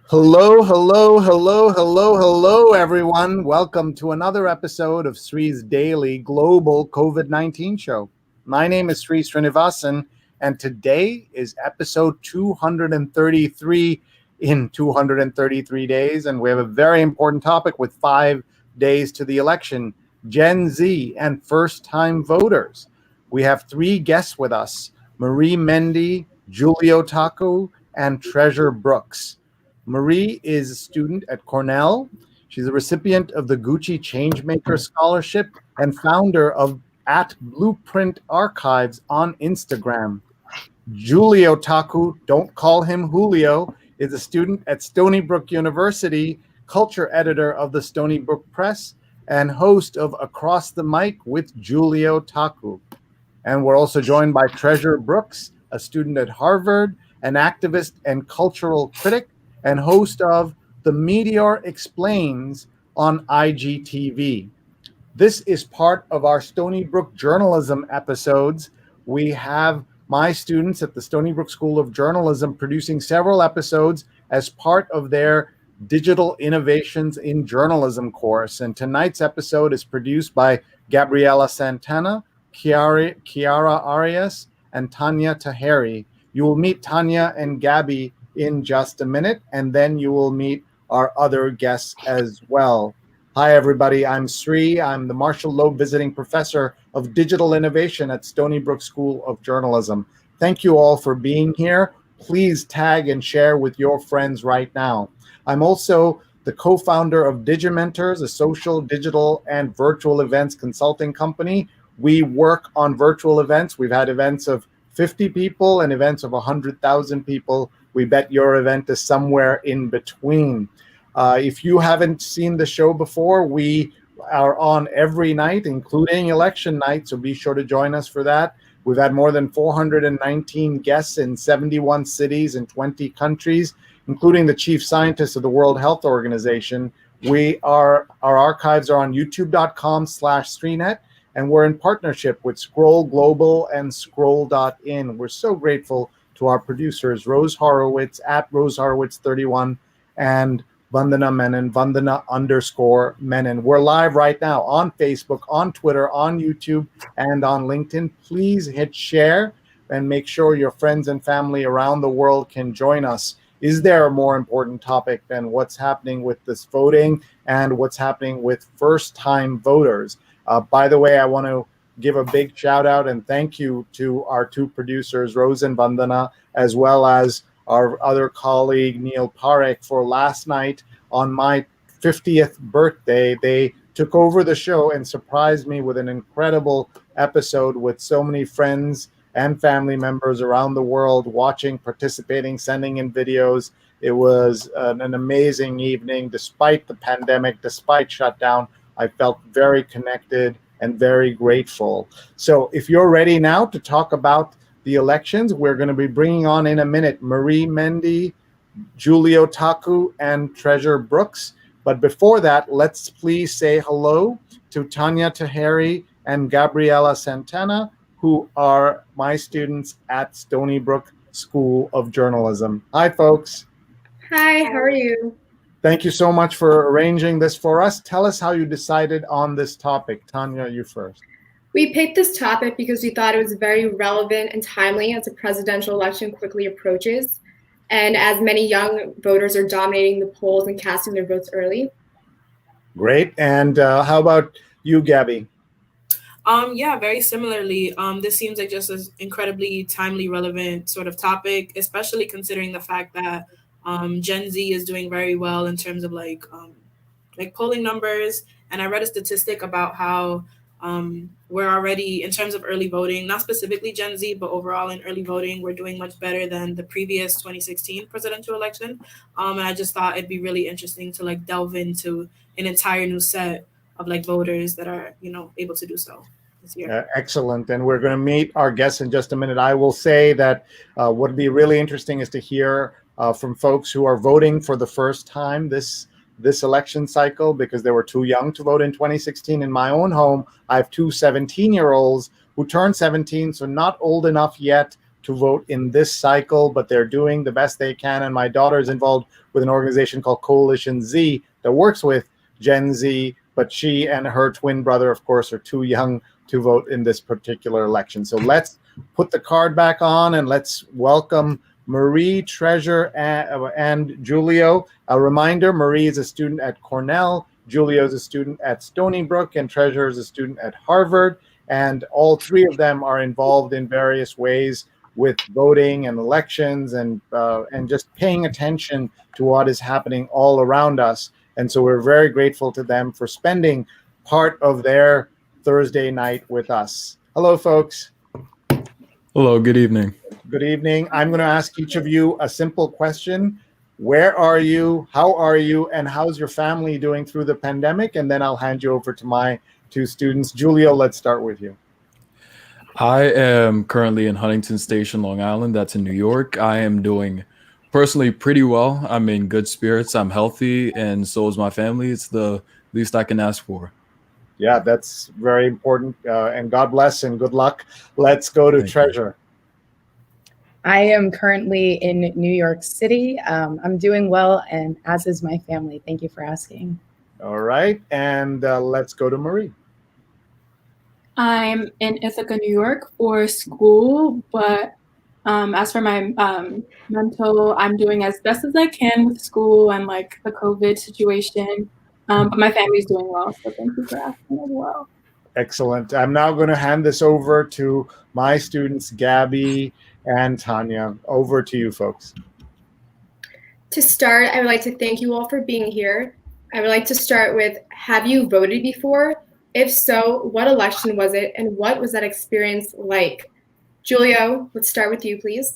Hello, hello, hello, hello, hello, everyone. Welcome to another episode of Sree's daily global COVID-19 show. My name is Sree Sreenivasan, and today is episode 233 in 233 days, and we have a very important topic with 5 days to the election, Gen Z and first-time voters. We have 3 guests with us, Marie Mendy, Julio Taku, and Treasure Brooks. Marie is a student at Cornell. She's a recipient of the Gucci Changemaker Scholarship and founder of at Blueprint Archives on Instagram. Julio Taku, don't call him Julio, is a student at Stony Brook University, culture editor of the Stony Brook Press, and host of Across the Mic with Julio Taku. And we're also joined by Treasure Brooks, a student at Harvard, an activist and cultural critic, and host of The Meteor Explains on IGTV. This is part of our Stony Brook journalism episodes. We have my students at the Stony Brook School of Journalism producing several episodes as part of their Digital Innovations in Journalism course. And tonight's episode is produced by Gabriella Santana, Kiara Arias, and Tania Taheri. You will meet Tania and Gabby in just a minute, and then you will meet our other guests as well. Hi, everybody. I'm Sree. I'm the Marshall Loeb Visiting Professor of Digital Innovation at Stony Brook School of Journalism. Thank you all for being here. Please tag and share with your friends right now. I'm also the co-founder of Digimentors, a social, digital, and virtual events consulting company. We work on virtual events. We've had events of 50 people and events of 100,000 people. We bet your event is somewhere in between. If you haven't seen the show before, we are on every night, including election night, so be sure to join us for that. We've had more than 419 guests in 71 cities in 20 countries, including the chief scientist of the World Health Organization. Our archives are on youtube.com/SreenEt, and we're in partnership with Scroll Global and Scroll.in. We're so grateful to our producers, Rose Horowitz at Rose Horowitz 31 and Vandana Menon, Vandana_Menon. We're live right now on Facebook, on Twitter, on YouTube, and on LinkedIn. Please hit share and make sure your friends and family around the world can join us. Is there a more important topic than what's happening with this voting and what's happening with first-time voters? By the way, I want to give a big shout out and thank you to our 2 producers, Rose and Vandana, as well as our other colleague, Neil Parekh, for last night on my 50th birthday. They took over the show and surprised me with an incredible episode with so many friends and family members around the world watching, participating, sending in videos. It was an amazing evening. Despite the pandemic, despite shutdown, I felt very connected and very grateful. So if you're ready now to talk about the elections, we're going to be bringing on in a minute Marie Mendy, Julio Taku, and Treasure Brooks. But before that, let's please say hello to Tania Taheri and Gabriella Santana, who are my students at Stony Brook School of Journalism. Hi, folks. Hi, how are you? Thank you so much for arranging this for us. Tell us how you decided on this topic. Tania, you first. We picked this topic because we thought it was very relevant and timely as the presidential election quickly approaches, and as many young voters are dominating the polls and casting their votes early. Great. And how about you, Gabby? Yeah, very similarly. This seems like just an incredibly timely, relevant sort of topic, especially considering the fact that Gen Z is doing very well in terms of like polling numbers. And I read a statistic about how we're already, in terms of early voting, not specifically Gen Z, but overall in early voting, we're doing much better than the previous 2016 presidential election. And I just thought it'd be really interesting to like delve into an entire new set of like voters that are, able to do so this year. Excellent. And we're going to meet our guests in just a minute. I will say that what would be really interesting is to hear from folks who are voting for the first time this election cycle, because they were too young to vote in 2016. In my own home, I have 2 17-year-olds who turned 17, so not old enough yet to vote in this cycle, but they're doing the best they can. And my daughter is involved with an organization called Coalition Z that works with Gen Z, but she and her twin brother, of course, are too young to vote in this particular election. So let's put the card back on and let's welcome Marie, Treasure, and Julio. A reminder, Marie is a student at Cornell, Julio is a student at Stony Brook, and Treasure is a student at Harvard. And all three of them are involved in various ways with voting and elections and just paying attention to what is happening all around us. And so we're very grateful to them for spending part of their Thursday night with us. Hello, folks. Hello, good evening. Good evening. I'm going to ask each of you a simple question. Where are you? How are you? And how's your family doing through the pandemic? And then I'll hand you over to my two students. Julio, let's start with you. I am currently in Huntington Station, Long Island. That's in New York. I am doing personally pretty well. I'm in good spirits. I'm healthy, and so is my family. It's the least I can ask for. Yeah, that's very important. And God bless and good luck. Let's go to Treasure. I am currently in New York City. I'm doing well, and as is my family. Thank you for asking. All right. And let's go to Marie. I'm in Ithaca, New York for school, but as for my mental, I'm doing as best as I can with school and like the COVID situation. But my family's doing well, so thank you for asking as well. Excellent. I'm now going to hand this over to my students, Gabby and Tania. Over to you, folks. To start, I would like to thank you all for being here. I would like to start with, have you voted before? If so, what election was it, and what was that experience like? Julio, let's start with you, please.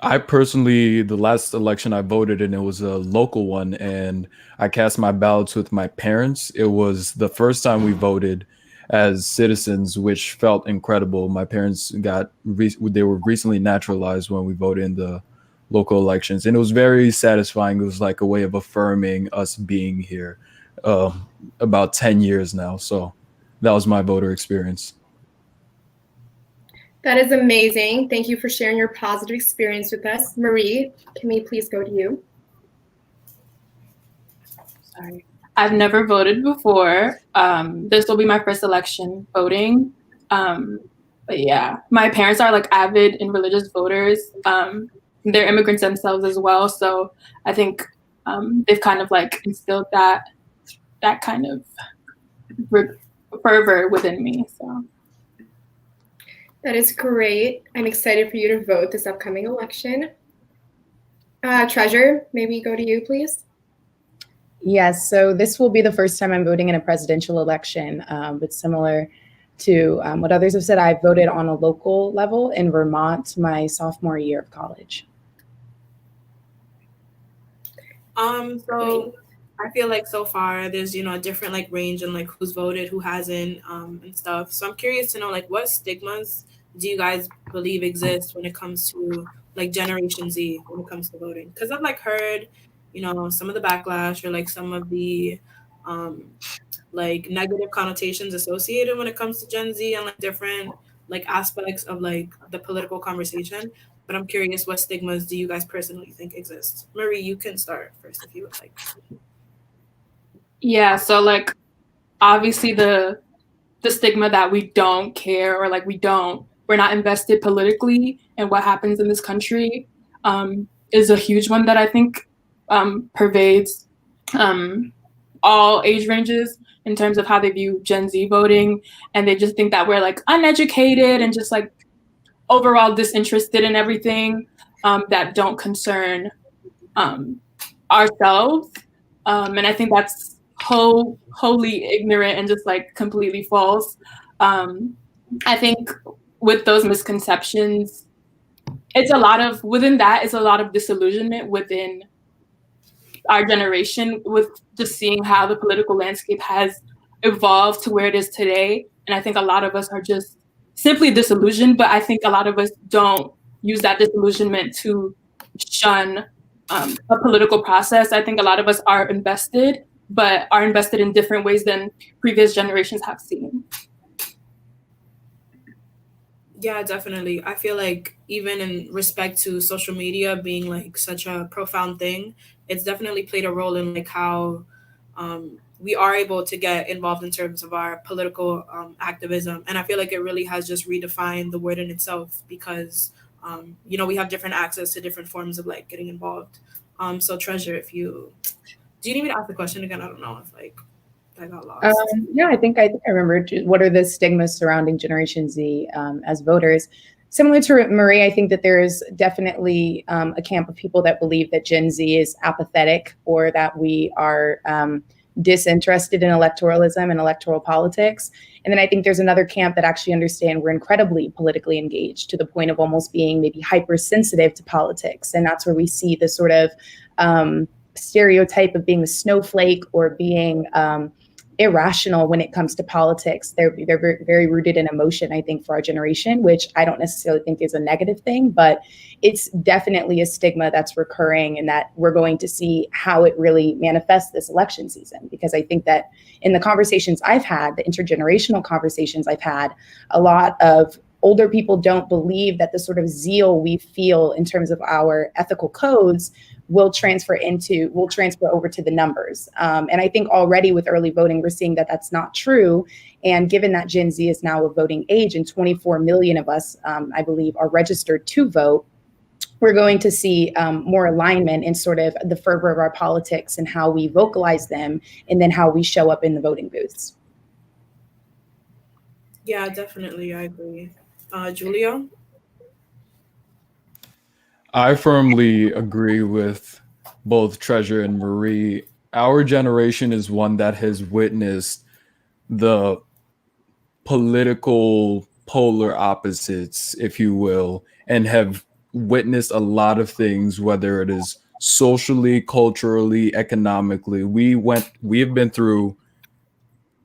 I personally, the last election I voted in, it was a local one, and I cast my ballots with my parents. It was the first time we voted as citizens, which felt incredible. My parents they were recently naturalized when we voted in the local elections, and it was very satisfying. It was like a way of affirming us being here about 10 years now. So that was my voter experience. That is amazing. Thank you for sharing your positive experience with us. Marie, can we please go to you? Sorry. I've never voted before. This will be my first election voting. But yeah, my parents are like avid and religious voters. They're immigrants themselves as well. So I think they've kind of like instilled that kind of fervor within me. So. That is great. I'm excited for you to vote this upcoming election. Treasure, maybe go to you, please. Yes, so this will be the first time I'm voting in a presidential election, but similar to what others have said, I voted on a local level in Vermont my sophomore year of college. So I feel like so far there's, a different like range and like who's voted, who hasn't, and stuff. So I'm curious to know like what stigmas do you guys believe exist when it comes to like Generation Z when it comes to voting? Because I've like heard, some of the backlash or like some of the like negative connotations associated when it comes to Gen Z and like different like aspects of like the political conversation. But I'm curious, what stigmas do you guys personally think exist? Marie, you can start first if you would like. Yeah, so like obviously the stigma that we don't care or like we're not invested politically in what happens in this country is a huge one that I think pervades all age ranges in terms of how they view Gen Z voting, and they just think that we're like uneducated and just like overall disinterested in everything that don't concern ourselves, and I think that's wholly ignorant and just like completely false. I think with those misconceptions, it's a lot of disillusionment within our generation with just seeing how the political landscape has evolved to where it is today. And I think a lot of us are just simply disillusioned, but I think a lot of us don't use that disillusionment to shun a political process. I think a lot of us are invested, but are invested in different ways than previous generations have seen. Yeah, definitely. I feel like even in respect to social media being like such a profound thing, it's definitely played a role in like how we are able to get involved in terms of our political activism. And I feel like it really has just redefined the word in itself because, we have different access to different forms of like getting involved. So Treasure, if you, do you need me to ask the question again? I don't know if like I got lost. Yeah, I think I remember. What are the stigmas surrounding Generation Z as voters? Similar to Marie, I think that there is definitely a camp of people that believe that Gen Z is apathetic or that we are disinterested in electoralism and electoral politics. And then I think there's another camp that actually understand we're incredibly politically engaged to the point of almost being maybe hypersensitive to politics. And that's where we see the sort of stereotype of being the snowflake or being irrational when it comes to politics. They're very, very rooted in emotion, I think, for our generation, which I don't necessarily think is a negative thing, but it's definitely a stigma that's recurring and that we're going to see how it really manifests this election season. Because I think that in the conversations I've had, the intergenerational conversations I've had, a lot of older people don't believe that the sort of zeal we feel in terms of our ethical codes will transfer over to the numbers. And I think already with early voting, we're seeing that that's not true. And given that Gen Z is now of voting age and 24 million of us, I believe, are registered to vote, we're going to see more alignment in sort of the fervor of our politics and how we vocalize them and then how we show up in the voting booths. Yeah, definitely. I agree. Julia? I firmly agree with both Treasure and Marie. Our generation is one that has witnessed the political polar opposites, if you will, and have witnessed a lot of things, whether it is socially, culturally, economically. We have been through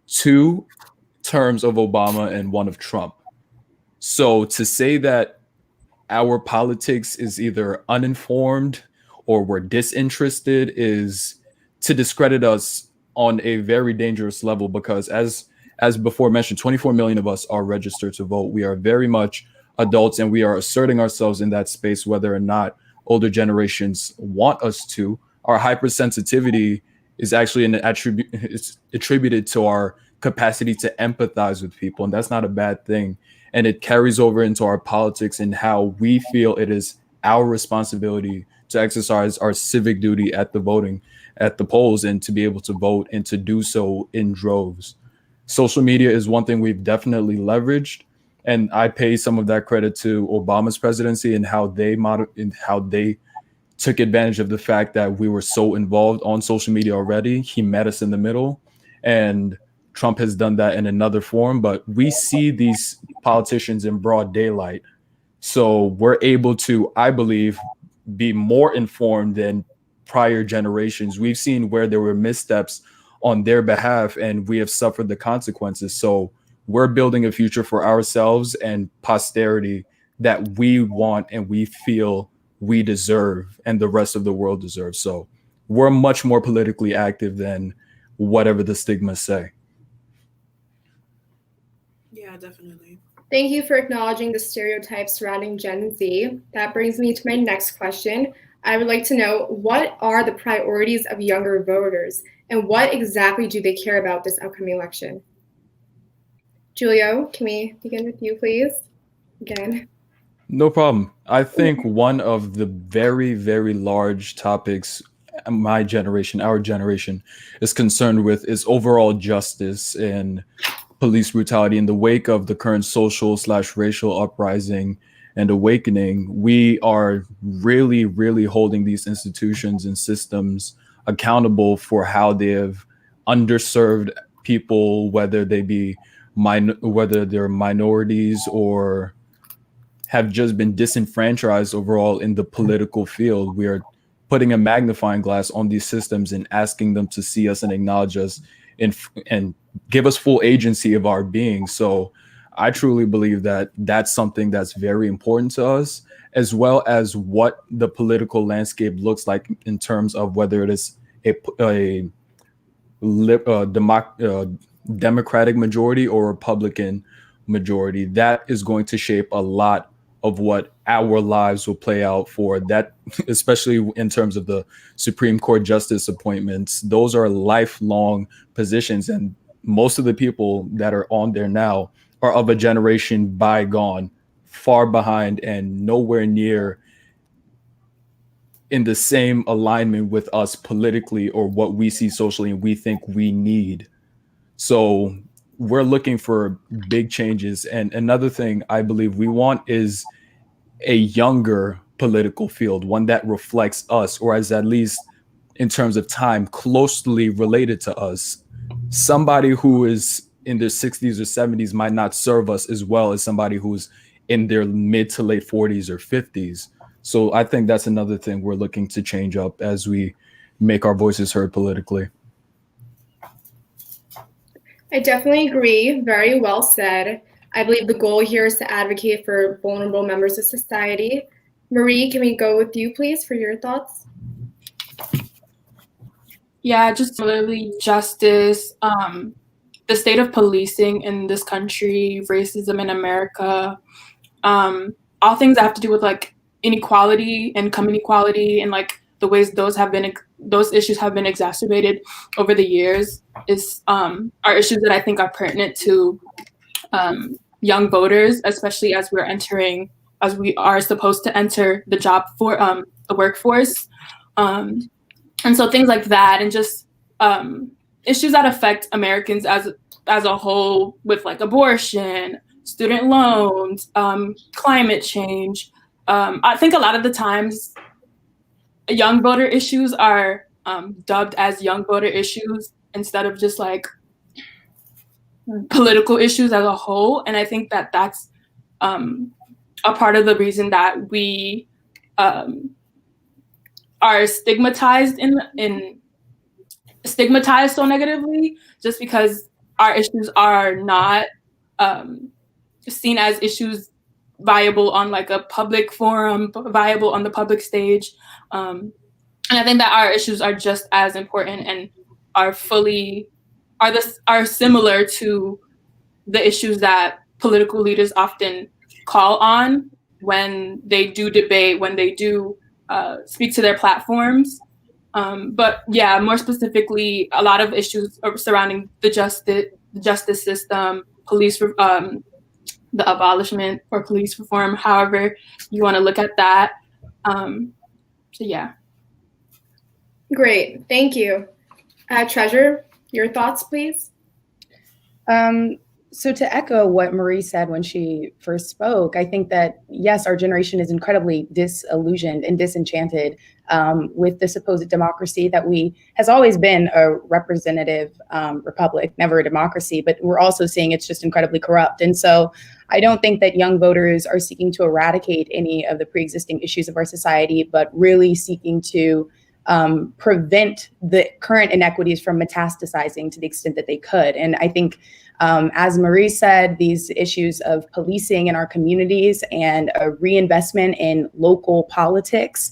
2 terms of Obama and 1 of Trump. So to say that our politics is either uninformed or we're disinterested is to discredit us on a very dangerous level, because as before mentioned, 24 million of us are registered to vote. We are very much adults and we are asserting ourselves in that space, whether or not older generations want us to. Our hypersensitivity is actually it's attributed to our capacity to empathize with people, and that's not a bad thing. And it carries over into our politics and how we feel it is our responsibility to exercise our civic duty at the polls, and to be able to vote and to do so in droves. Social media is one thing we've definitely leveraged, and I pay some of that credit to Obama's presidency and how they took advantage of the fact that we were so involved on social media already. He met us in the middle, and Trump has done that in another form, but we see these politicians in broad daylight. So we're able to, I believe, be more informed than prior generations. We've seen where there were missteps on their behalf and we have suffered the consequences. So we're building a future for ourselves and posterity that we want and we feel we deserve and the rest of the world deserves. So we're much more politically active than whatever the stigmas say. Yeah, definitely. Thank you for acknowledging the stereotypes surrounding Gen Z. That brings me to my next question. I would like to know, what are the priorities of younger voters and what exactly do they care about this upcoming election? Julio, can we begin with you, please? Again. No problem. I think one of the very, very large topics our generation is concerned with is overall justice and police brutality. In the wake of the current social/racial uprising and awakening, we are really, really holding these institutions and systems accountable for how they have underserved people, whether they be whether they're minorities or have just been disenfranchised overall in the political field. We are putting a magnifying glass on these systems and asking them to see us and acknowledge us and give us full agency of our being. So I truly believe that that's something that's very important to us, as well as what the political landscape looks like in terms of whether it is a Democratic majority or Republican majority, that is going to shape a lot of what our lives will play out for that, especially in terms of the Supreme Court justice appointments. Those are lifelong positions, and most of the people that are on there now are of a generation bygone, far behind, and nowhere near in the same alignment with us politically or what we see socially and we think we need. So we're looking for big changes. And another thing I believe we want is a younger political field, one that reflects us, or is at least in terms of time closely related to us. Somebody who is in their 60s or 70s might not serve us as well as somebody who's in their mid to late 40s or 50s. So I think that's another thing we're looking to change up as we make our voices heard politically. I definitely agree. Very well said. I believe the goal here is to advocate for vulnerable members of society. Marie, can we go with you, please, for your thoughts? Yeah, just similarly, justice, the state of policing in this country, racism in America, all things that have to do with like inequality, income inequality, and like the ways those issues have been exacerbated over the years are issues that I think are pertinent to young voters, especially as we are supposed to enter the workforce. And so things like that, and just issues that affect Americans as a whole, with like abortion, student loans, climate change. I think a lot of the times young voter issues are dubbed as young voter issues instead of just like political issues as a whole. And I think that that's a part of the reason that we are stigmatized so negatively, just because our issues are not seen as issues viable on like a public forum, viable on the public stage. And I think that our issues are just as important and are similar to the issues that political leaders often call on when they do debate, when they do speak to their platforms. But yeah, more specifically, a lot of issues surrounding the justice system, the abolishment or police reform, however you want to look at that. So yeah. Great, thank you. Treasure, your thoughts, please? So to echo what Marie said when she first spoke, I think that, yes, our generation is incredibly disillusioned and disenchanted with the supposed democracy that has always been a representative republic, never a democracy, but we're also seeing it's just incredibly corrupt. And so I don't think that young voters are seeking to eradicate any of the pre-existing issues of our society, but really seeking to prevent the current inequities from metastasizing to the extent that they could. And I think, as Marie said, these issues of policing in our communities and a reinvestment in local politics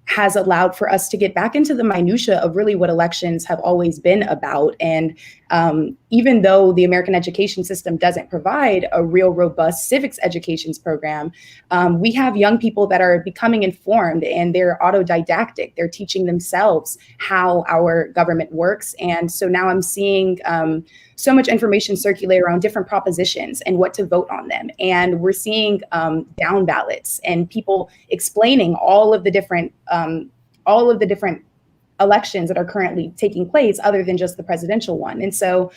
has allowed for us to get back into the minutia of really what elections have always been about. And even though the American education system doesn't provide a real robust civics educations program, we have young people that are becoming informed, and they're autodidactic. They're teaching themselves how our government works. And so now I'm seeing so much information circulate around different propositions and what to vote on them. And we're seeing down ballots and people explaining all of the different elections that are currently taking place other than just the presidential one. And so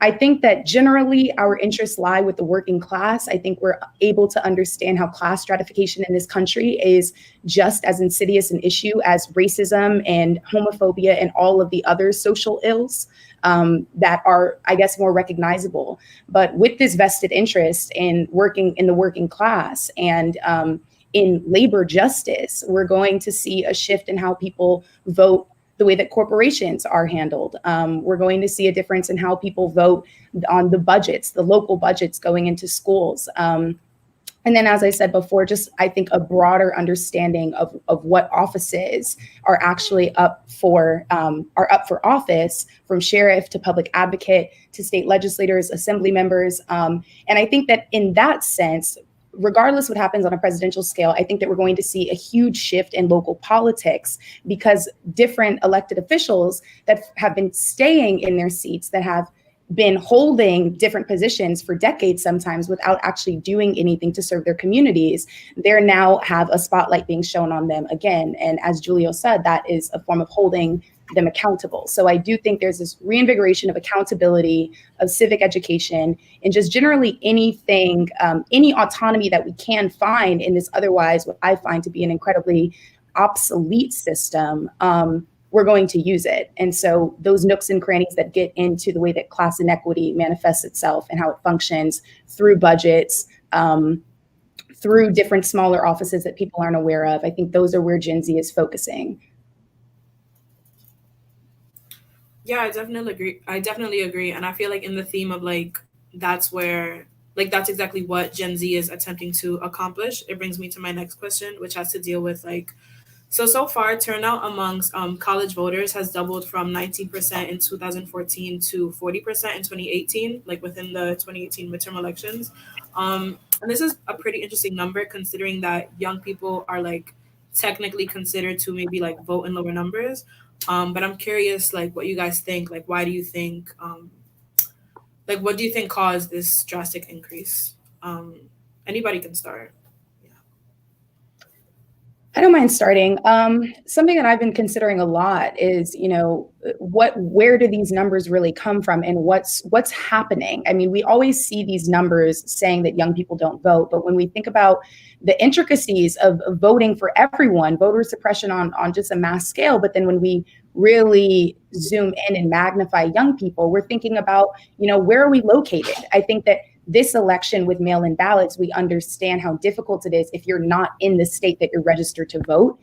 I think that generally our interests lie with the working class. I think we're able to understand how class stratification in this country is just as insidious an issue as racism and homophobia and all of the other social ills that are, I guess, more recognizable. But with this vested interest in working in the working class and in labor justice, we're going to see a shift in how people vote, the way that corporations are handled. We're going to see a difference in how people vote on the budgets, the local budgets going into schools. And then, as I said before, just I think a broader understanding of what offices are actually up for office, from sheriff to public advocate to state legislators, assembly members. And I think that in that sense, regardless what happens on a presidential scale, I think that we're going to see a huge shift in local politics, because different elected officials that have been staying in their seats, that have been holding different positions for decades, sometimes without actually doing anything to serve their communities, they now have a spotlight being shown on them again. And as Julio said, that is a form of holding them accountable. So I do think there's this reinvigoration of accountability, of civic education, and just generally anything, any autonomy that we can find in this otherwise what I find to be an incredibly obsolete system. We're going to use it. And so those nooks and crannies that get into the way that class inequity manifests itself and how it functions through budgets, through different smaller offices that people aren't aware of, I think those are where Gen Z is focusing. Yeah, I definitely agree. And I feel like in the theme of like, that's exactly what Gen Z is attempting to accomplish. It brings me to my next question, which has to deal with like, so far, turnout amongst college voters has doubled from 19% in 2014 to 40% in 2018, like within the 2018 midterm elections. And this is a pretty interesting number, considering that young people are like technically considered to maybe like vote in lower numbers. But I'm curious, like, what you guys think. Like, why do you think, what do you think caused this drastic increase? Anybody can start. I don't mind starting. Something that I've been considering a lot is, where do these numbers really come from, and what's happening? I mean, we always see these numbers saying that young people don't vote, but when we think about the intricacies of voting for everyone, voter suppression on just a mass scale, but then when we really zoom in and magnify young people, we're thinking about, where are we located? I think that this election with mail-in ballots, we understand how difficult it is if you're not in the state that you're registered to vote,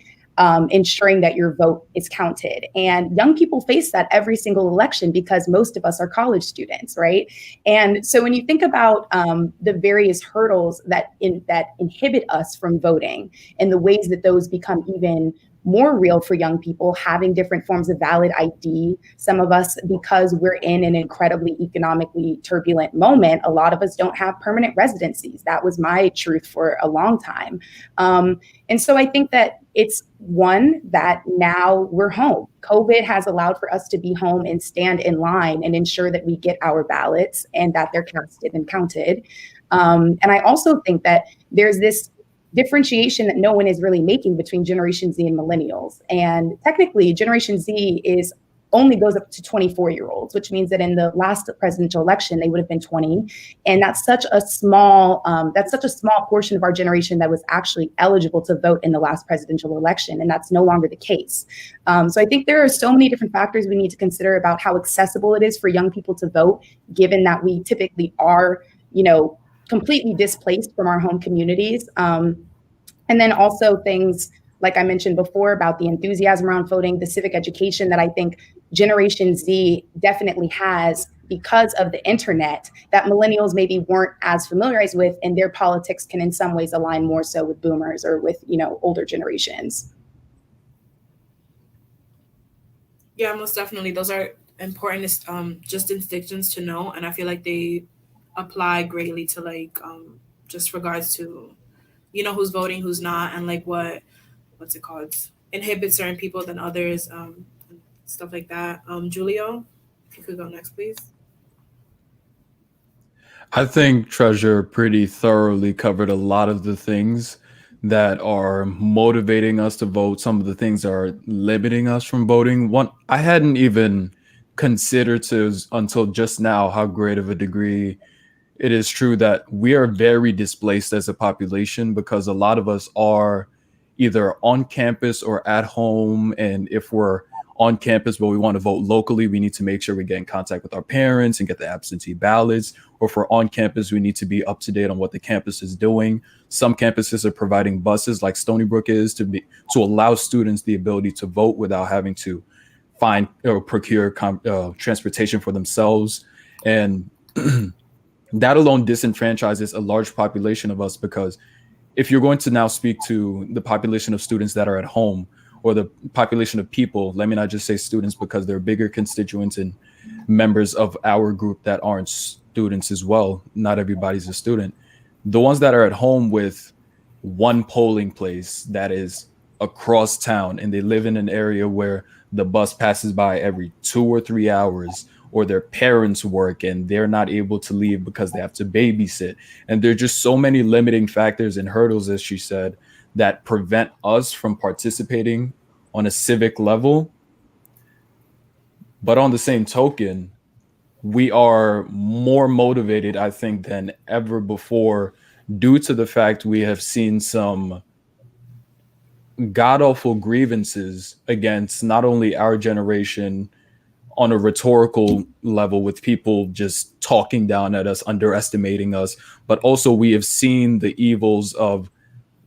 ensuring that your vote is counted. And young people face that every single election because most of us are college students, right? And so when you think about the various hurdles that inhibit us from voting and the ways that those become even more real for young people, having different forms of valid ID. Some of us, because we're in an incredibly economically turbulent moment, a lot of us don't have permanent residencies. That was my truth for a long time. And so I think that it's one that now we're home. COVID has allowed for us to be home and stand in line and ensure that we get our ballots and that they're casted and counted. And I also think that there's this differentiation that no one is really making between Generation Z and millennials. And technically, Generation Z only goes up to 24-year-olds, which means that in the last presidential election, they would have been 20. And that's such a small portion of our generation that was actually eligible to vote in the last presidential election. And that's no longer the case. So I think there are so many different factors we need to consider about how accessible it is for young people to vote, given that we typically are, completely displaced from our home communities. And then also things like I mentioned before about the enthusiasm around voting, the civic education that I think Generation Z definitely has because of the internet that millennials maybe weren't as familiarized with, and their politics can in some ways align more so with boomers or with, older generations. Yeah, most definitely. Those are important just distinctions to know. And I feel like they apply greatly to just regards to who's voting, who's not, and like what's it called, inhibit certain people than others, stuff like that. Julio, if you could go next, please. I think Treasure pretty thoroughly covered a lot of the things that are motivating us to vote, some of the things that are limiting us from voting. One I hadn't even considered until just now how great of a degree it is true that we are very displaced as a population because a lot of us are either on campus or at home. And if we're on campus but we want to vote locally, we need to make sure we get in contact with our parents and get the absentee ballots. Or if we're on campus, we need to be up to date on what the campus is doing. Some campuses are providing buses like Stony Brook is to allow students the ability to vote without having to find or procure transportation for themselves. And that alone disenfranchises a large population of us, because if you're going to now speak to the population of students that are at home, or the population of people, let me not just say students, because there are bigger constituents and members of our group that aren't students as well. Not everybody's a student. The ones that are at home with one polling place that is across town, and they live in an area where the bus passes by every 2 or 3 hours, or their parents work and they're not able to leave because they have to babysit. And there are just so many limiting factors and hurdles, as she said, that prevent us from participating on a civic level. But on the same token, we are more motivated, I think, than ever before, due to the fact we have seen some god awful grievances against not only our generation on a rhetorical level, with people just talking down at us, underestimating us, but also we have seen the evils of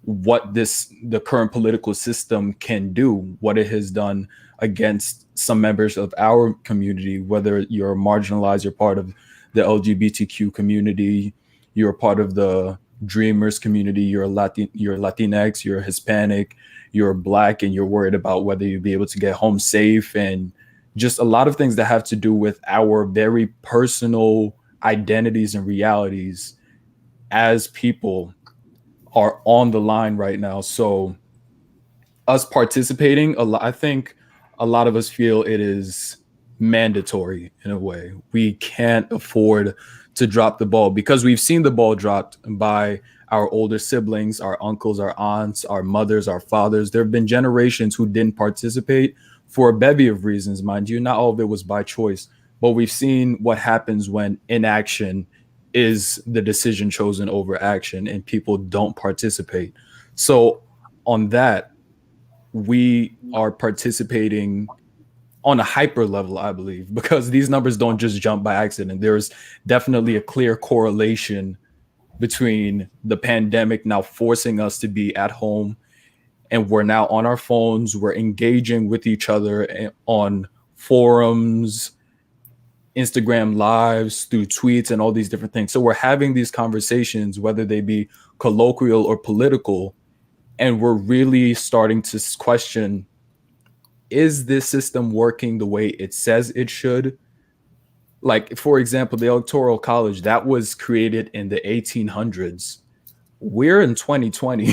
what the current political system can do, what it has done against some members of our community, whether you're marginalized, you're part of the LGBTQ community, you're part of the Dreamers community, you're Latinx, you're Hispanic, you're Black, and you're worried about whether you'll be able to get home safe, and just a lot of things that have to do with our very personal identities and realities as people are on the line right now. So us participating, I think a lot of us feel it is mandatory in a way. We can't afford to drop the ball, because we've seen the ball dropped by our older siblings, our uncles, our aunts, our mothers, our fathers. There have been generations who didn't participate for a bevy of reasons, mind you. Not all of it was by choice, but we've seen what happens when inaction is the decision chosen over action and people don't participate. So on that, we are participating on a hyper level, I believe, because these numbers don't just jump by accident. There's definitely a clear correlation between the pandemic now forcing us to be at home, and we're now on our phones, we're engaging with each other on forums, Instagram lives, through tweets, and all these different things. So we're having these conversations, whether they be colloquial or political, and we're really starting to question, is this system working the way it says it should? Like, for example, the Electoral College, that was created in the 1800s. We're in 2020.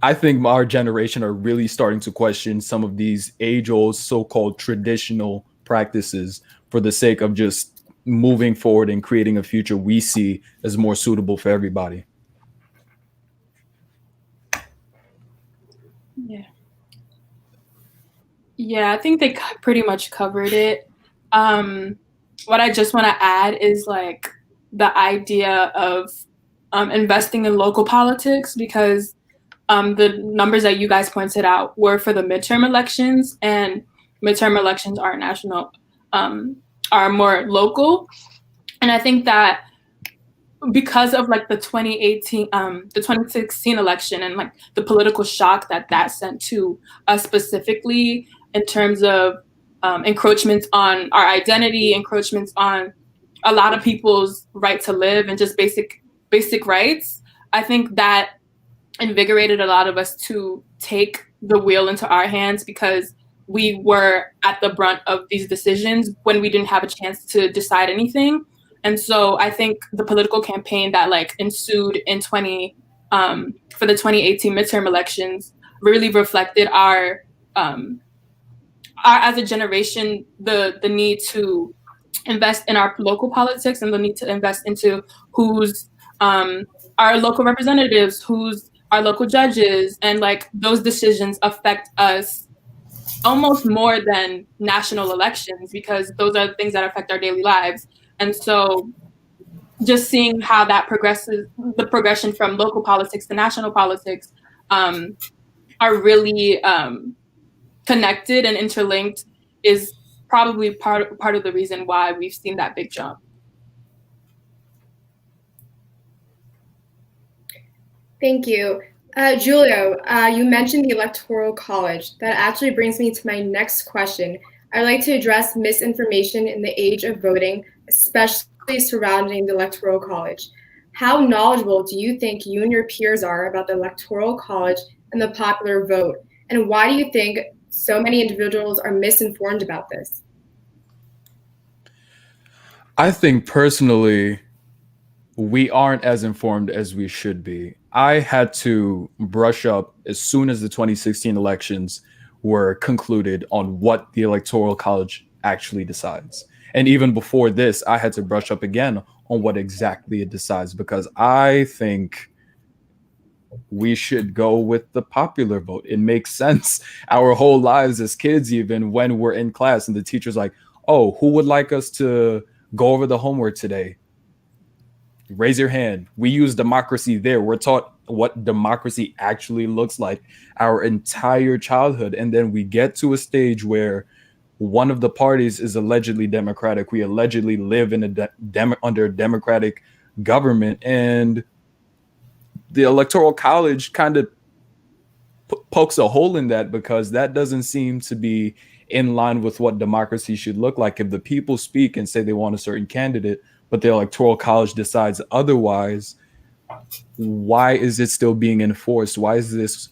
I think our generation are really starting to question some of these age-old so-called traditional practices for the sake of just moving forward and creating a future we see as more suitable for everybody. Yeah, I think they pretty much covered it. What I just want to add is like the idea of investing in local politics, because the numbers that you guys pointed out were for the midterm elections, and midterm elections are national, are more local. And I think that because of like the 2018, the 2016 election, and like the political shock that sent to us specifically, in terms of encroachments on our identity, encroachments on a lot of people's right to live, and just basic rights, I think that invigorated a lot of us to take the wheel into our hands, because we were at the brunt of these decisions when we didn't have a chance to decide anything. And so I think the political campaign that like ensued in for the 2018 midterm elections really reflected our as a generation, the need to invest in our local politics, and the need to invest into who's our local representatives, who's our local judges, and like those decisions affect us almost more than national elections, because those are the things that affect our daily lives. And so just seeing how that progresses, the progression from local politics to national politics, are really connected and interlinked, is probably part of the reason why we've seen that big jump. Thank you. Julio, you mentioned the Electoral College. That actually brings me to my next question. I'd like to address misinformation in the age of voting, especially surrounding the Electoral College. How knowledgeable do you think you and your peers are about the Electoral College and the popular vote? And why do you think so many individuals are misinformed about this? I think personally, we aren't as informed as we should be. I had to brush up as soon as the 2016 elections were concluded on what the Electoral College actually decides. And even before this, I had to brush up again on what exactly it decides, because I think we should go with the popular vote. It makes sense. Our whole lives as kids, even when we're in class and the teacher's like, oh, who would like us to go over the homework today? Raise your hand. We use democracy there. We're taught what democracy actually looks like our entire childhood. And then we get to a stage where one of the parties is allegedly democratic. We allegedly live in under a democratic government. And the Electoral College kind of pokes a hole in that, because that doesn't seem to be in line with what democracy should look like. If the people speak and say they want a certain candidate, but the Electoral College decides otherwise, why is it still being enforced? Why is this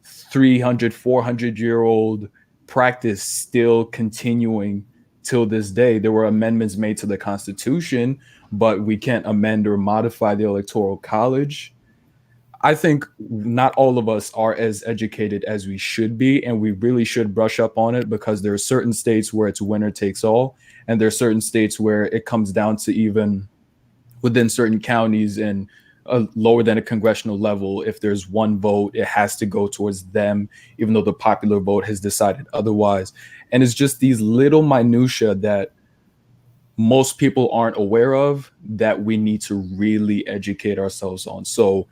300, 400-year-old practice still continuing till this day? There were amendments made to the Constitution, but we can't amend or modify the Electoral College. I think not all of us are as educated as we should be, and we really should brush up on it, because there are certain states where it's winner takes all, and there are certain states where it comes down to, even within certain counties and lower than a congressional level, if there's one vote, it has to go towards them, even though the popular vote has decided otherwise. And it's just these little minutia that most people aren't aware of that we need to really educate ourselves on. So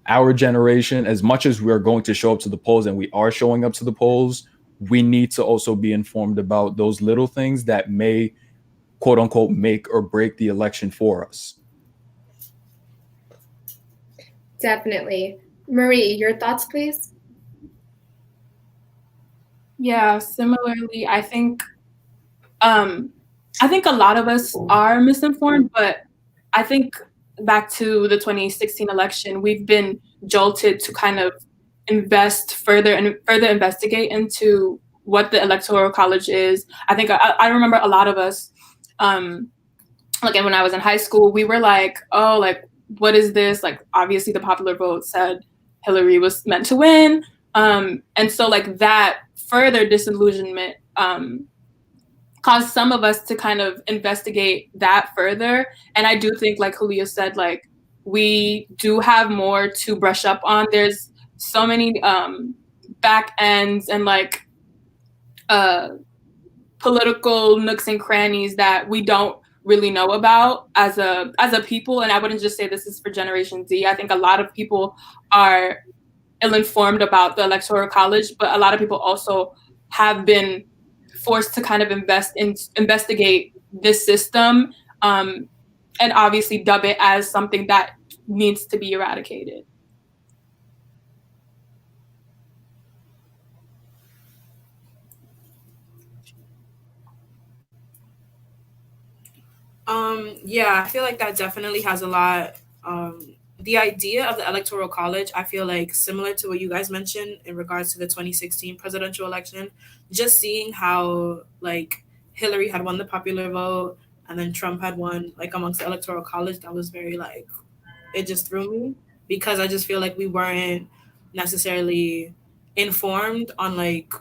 our generation, as much as we're going to show up to the polls, and we are showing up to the polls, we need to also be informed about those little things that may, quote unquote, make or break the election for us. Definitely. Marie, your thoughts, please? Yeah, similarly, I think a lot of us are misinformed, but I think back to the 2016 election, we've been jolted to kind of invest further and further investigate into what the Electoral College is. I think I remember a lot of us, like when I was in high school, we were like, oh, like, what is this? Like, obviously the popular vote said Hillary was meant to win. And so like that further disillusionment caused some of us to kind of investigate that further. And I do think, like Julio said, like we do have more to brush up on. There's so many back ends and like political nooks and crannies that we don't really know about as a people. And I wouldn't just say this is for Generation Z. I think a lot of people are ill-informed about the Electoral College, but a lot of people also have been forced to kind of investigate this system, and obviously dub it as something that needs to be eradicated. Yeah, I feel like that definitely has a lot. The idea of the Electoral College, I feel like similar to what you guys mentioned in regards to the 2016 presidential election, just seeing how like Hillary had won the popular vote and then Trump had won like amongst the Electoral College, that was very like, it just threw me, because I just feel like we weren't necessarily informed on like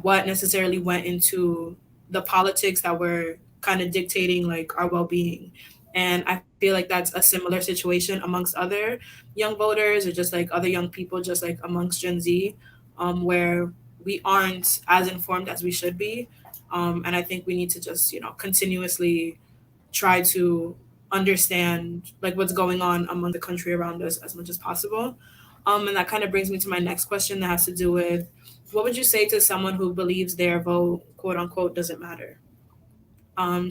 what necessarily went into the politics that were kind of dictating like our well-being. And I feel like that's a similar situation amongst other young voters, or just like other young people, just like amongst Gen Z, where we aren't as informed as we should be. And I think we need to just, continuously try to understand like what's going on among the country around us as much as possible. And that kind of brings me to my next question that has to do with, what would you say to someone who believes their vote, quote unquote, doesn't matter?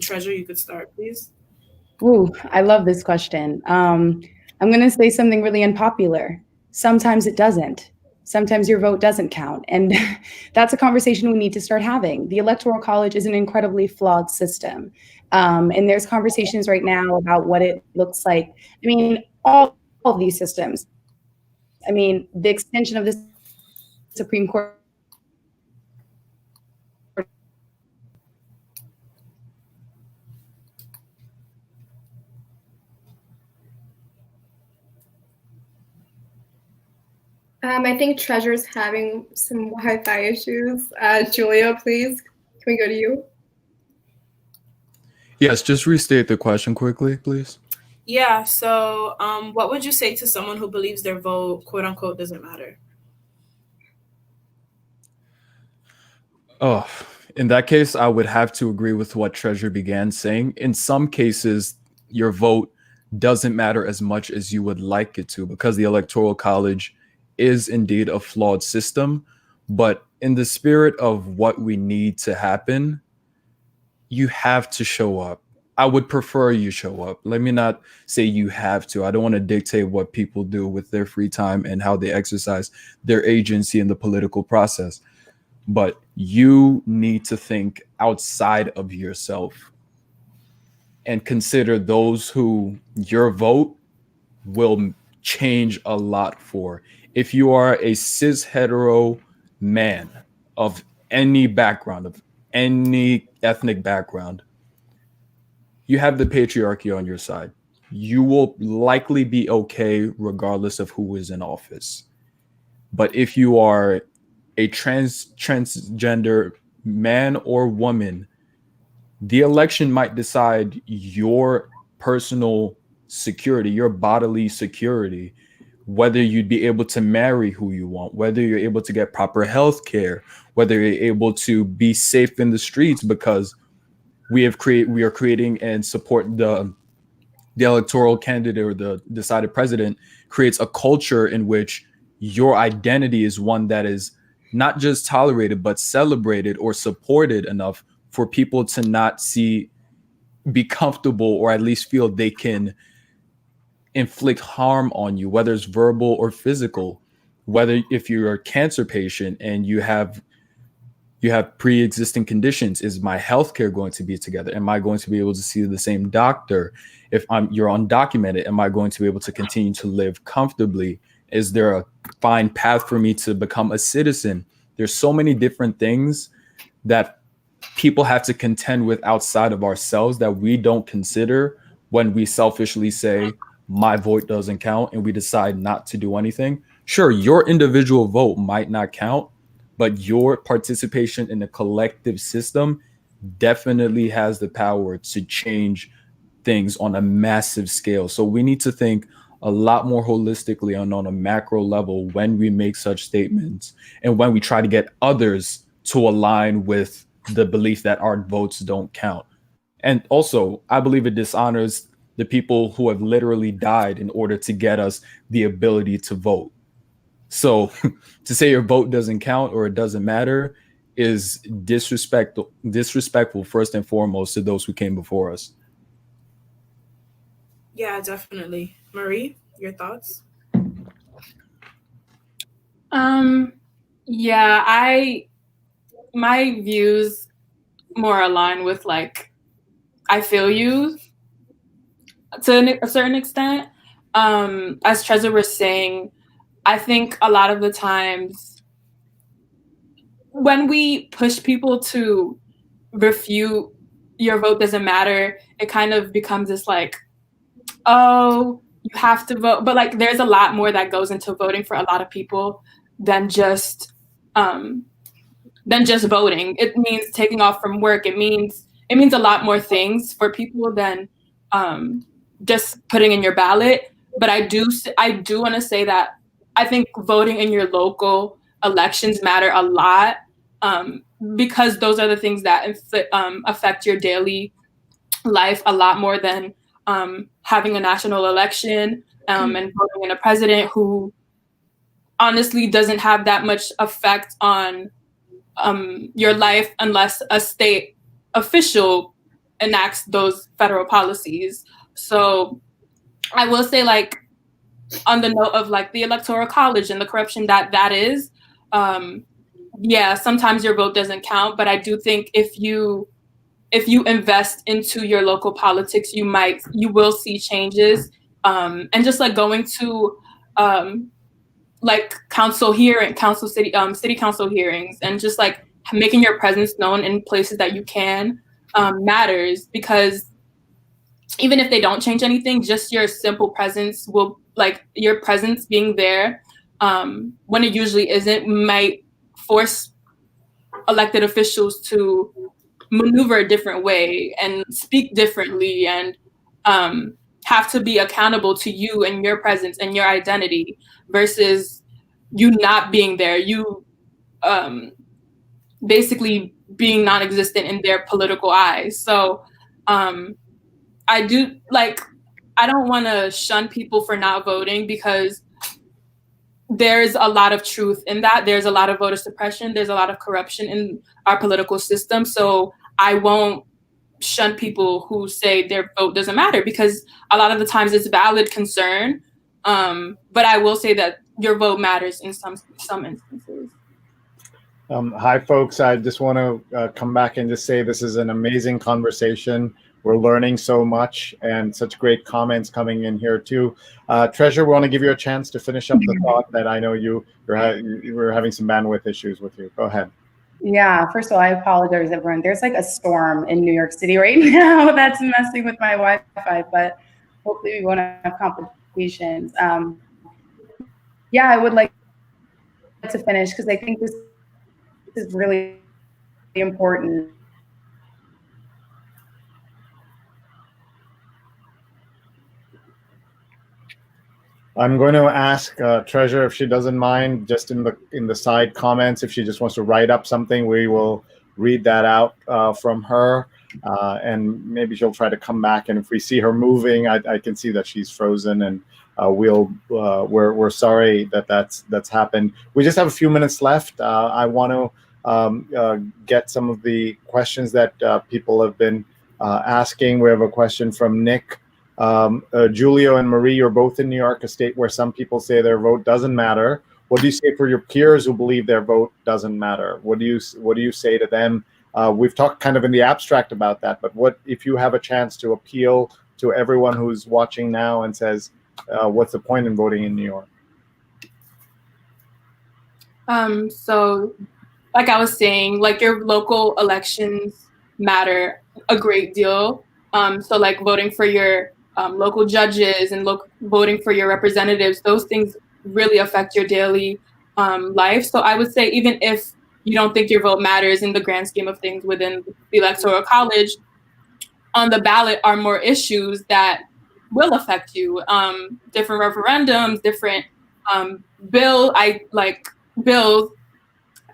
Treasure, you could start, please. Ooh, I love this question. I'm going to say something really unpopular. Sometimes it doesn't. sometimes your vote doesn't count. And that's a conversation we need to start having. The Electoral College is an incredibly flawed system. And there's conversations right now about what it looks like. I mean, all of these systems. I mean, the extension of the Supreme Court. I think Treasure's having some Wi-Fi issues. Julia, please, can we go to you? Yes, just restate the question quickly, please. Yeah, so what would you say to someone who believes their vote, quote unquote, doesn't matter? Oh, in that case, I would have to agree with what Treasure began saying. In some cases, your vote doesn't matter as much as you would like it to, because the Electoral College is indeed a flawed system. But in the spirit of what we need to happen, you have to show up. I would prefer you show up. Let me not say you have to. I don't want to dictate what people do with their free time and how they exercise their agency in the political process. But you need to think outside of yourself and consider those who your vote will change a lot for. If you are a cis hetero man of any background, of any ethnic background, you have the patriarchy on your side. You will likely be okay regardless of who is in office. But if you are a transgender man or woman, the election might decide your personal security, your bodily security, whether you'd be able to marry who you want, whether you're able to get proper health care, whether you're able to be safe in the streets, because we are creating and support the electoral candidate or the decided president creates a culture in which your identity is one that is not just tolerated, but celebrated or supported enough for people to not be comfortable, or at least feel they can inflict harm on you, whether it's verbal or physical. Whether if you're a cancer patient and you have pre-existing conditions, is my healthcare going to be together? Am I going to be able to see the same doctor? If you're undocumented, am I going to be able to continue to live comfortably? Is there a fine path for me to become a citizen? There's so many different things that people have to contend with outside of ourselves that we don't consider when we selfishly say my vote doesn't count and we decide not to do anything. Sure, your individual vote might not count, but your participation in the collective system definitely has the power to change things on a massive scale. So we need to think a lot more holistically and on a macro level when we make such statements, and when we try to get others to align with the belief that our votes don't count. And also, I believe it dishonors the people who have literally died in order to get us the ability to vote. So to say your vote doesn't count or it doesn't matter is disrespectful first and foremost to those who came before us. Yeah, definitely. Marie, your thoughts? Yeah, my views more align with, like, I feel you to a certain extent. As Trezor was saying, I think a lot of the times when we push people to refute your vote doesn't matter, it kind of becomes this like, oh, you have to vote. But like, there's a lot more that goes into voting for a lot of people than just voting. It means taking off from work. It means a lot more things for people than just putting in your ballot. But I do want to say that I think voting in your local elections matter a lot, because those are the things that affect your daily life a lot more than having a national election and voting in a president who honestly doesn't have that much effect on your life unless a state official enacts those federal policies. So I will say, like, on the note of like the electoral college and the corruption that is, yeah, sometimes your vote doesn't count. But I do think if you invest into your local politics, you will see changes. And just like going to like city council hearings, and just like making your presence known in places that you can matters, because even if they don't change anything, just your simple presence will, like your presence being there when it usually isn't, might force elected officials to maneuver a different way and speak differently, and have to be accountable to you and your presence and your identity, versus you not being there, you basically being non-existent in their political eyes. So I don't want to shun people for not voting, because there's a lot of truth in that. There's a lot of voter suppression. There's a lot of corruption in our political system. So I won't shun people who say their vote doesn't matter, because a lot of the times it's valid concern. But I will say that your vote matters in some instances. Hi, folks. I just want to come back and just say this is an amazing conversation. We're learning so much, and such great comments coming in here too. Treasure, we want to give you a chance to finish up the thought that I know you were having some bandwidth issues with you. Go ahead. Yeah, first of all, I apologize, everyone. There's like a storm in New York City right now that's messing with my Wi-Fi, but hopefully we won't have complications. Yeah, I would like to finish, because I think this is really important. I'm going to ask Treasure, if she doesn't mind, just in the side comments, if she just wants to write up something, we will read that out from her, and maybe she'll try to come back. And if we see her moving, I can see that she's frozen, and we're sorry that's happened. We just have a few minutes left. I want to get some of the questions that people have been asking. We have a question from Nick. Julio and Marie, you're both in New York, a state where some people say their vote doesn't matter. What do you say for your peers who believe their vote doesn't matter? What do you say to them? We've talked kind of in the abstract about that, but what if you have a chance to appeal to everyone who's watching now and says, what's the point in voting in New York? So like I was saying, like your local elections matter a great deal. So like voting for your local judges and voting for your representatives, those things really affect your daily life. So I would say, even if you don't think your vote matters in the grand scheme of things within the electoral college, on the ballot are more issues that will affect you. Different referendums, different bills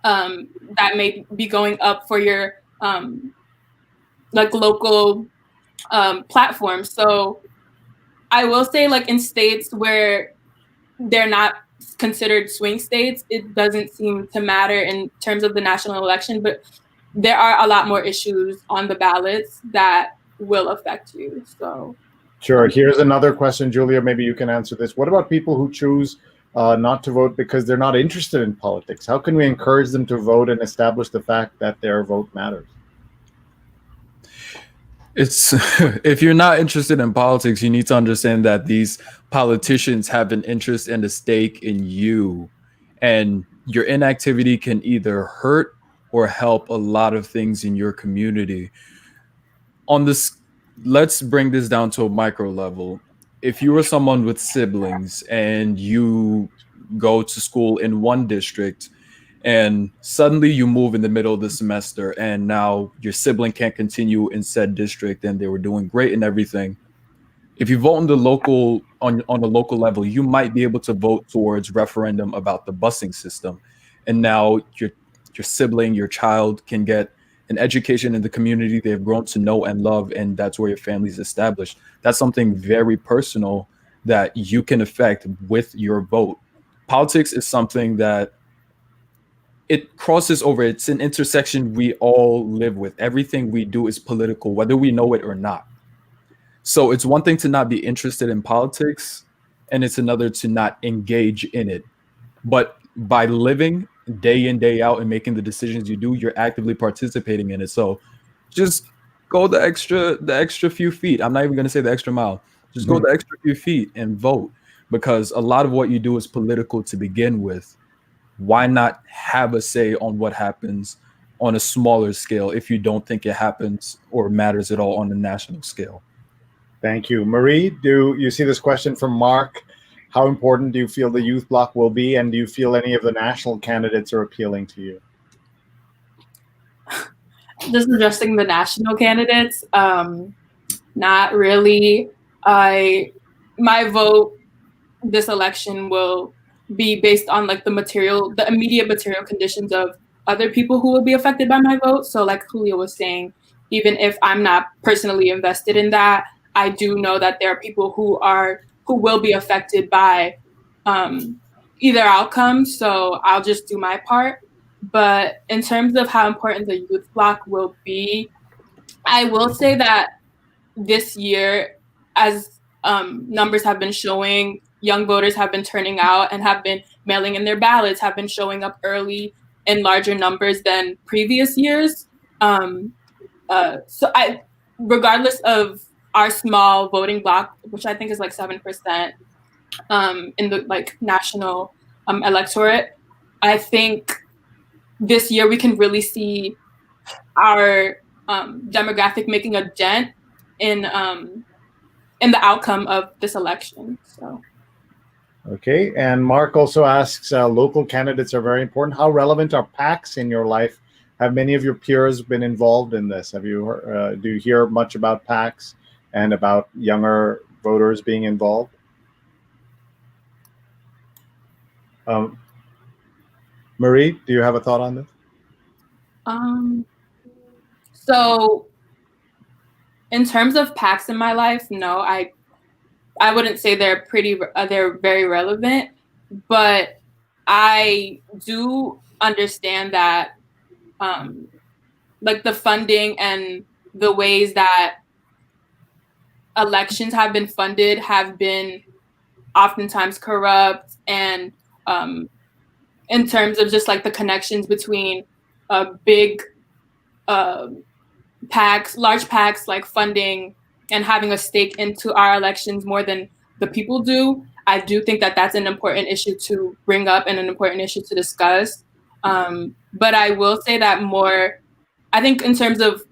that may be going up for your like local platform. So I will say, like in states where they're not considered swing states, it doesn't seem to matter in terms of the national election, but there are a lot more issues on the ballots that will affect you. So sure. Here's another question, Julia. Maybe you can answer this. What about people who choose not to vote because they're not interested in politics? How can we encourage them to vote and establish the fact that their vote matters? It's if you're not interested in politics, you need to understand that these politicians have an interest and a stake in you, and your inactivity can either hurt or help a lot of things in your community. On this, let's bring this down to a micro level. If you are someone with siblings and you go to school in one district, and suddenly you move in the middle of the semester, and now your sibling can't continue in said district, and they were doing great and everything. If you vote on the local level, you might be able to vote towards referendum about the busing system, and now your sibling, your child, can get an education in the community they've grown to know and love, and that's where your family's established. That's something very personal that you can affect with your vote. Politics is something that it crosses over. It's an intersection we all live with. Everything we do is political, whether we know it or not. So it's one thing to not be interested in politics, and it's another to not engage in it. But by living day in, day out and making the decisions you do, you're actively participating in it. So just go the extra few feet. I'm not even going to say the extra mile. Just go the extra few feet and vote, because a lot of what you do is political to begin with. Why not have a say on what happens on a smaller scale if you don't think it happens or matters at all on the national scale? Thank you. Marie, do you see this question from Mark? How important do you feel the youth bloc will be, and do you feel any of the national candidates are appealing to you? Just addressing the national candidates, not really. My vote this election will be based on like the immediate material conditions of other people who will be affected by my vote. So like Julio was saying, even if I'm not personally invested in that, I do know that there are people who will be affected by either outcome. So I'll just do my part. But in terms of how important the youth bloc will be, I will say that this year, as numbers have been showing, young voters have been turning out and have been mailing in their ballots, have been showing up early in larger numbers than previous years. Regardless of our small voting bloc, which I think is like 7% in the like national electorate, I think this year we can really see our demographic making a dent in the outcome of this election. So. Okay, and Mark also asks, local candidates are very important. How relevant are PACs in your life? Have many of your peers been involved in this? Do you hear much about PACs and about younger voters being involved? Marie, do you have a thought on this? So in terms of PACs in my life, no, I wouldn't say they're very relevant, but I do understand that like the funding and the ways that elections have been funded have been oftentimes corrupt, and in terms of just like the connections between big PACs, large PACs, like funding and having a stake into our elections more than the people do. I do think that that's an important issue to bring up and an important issue to discuss. But I will say that I think in terms of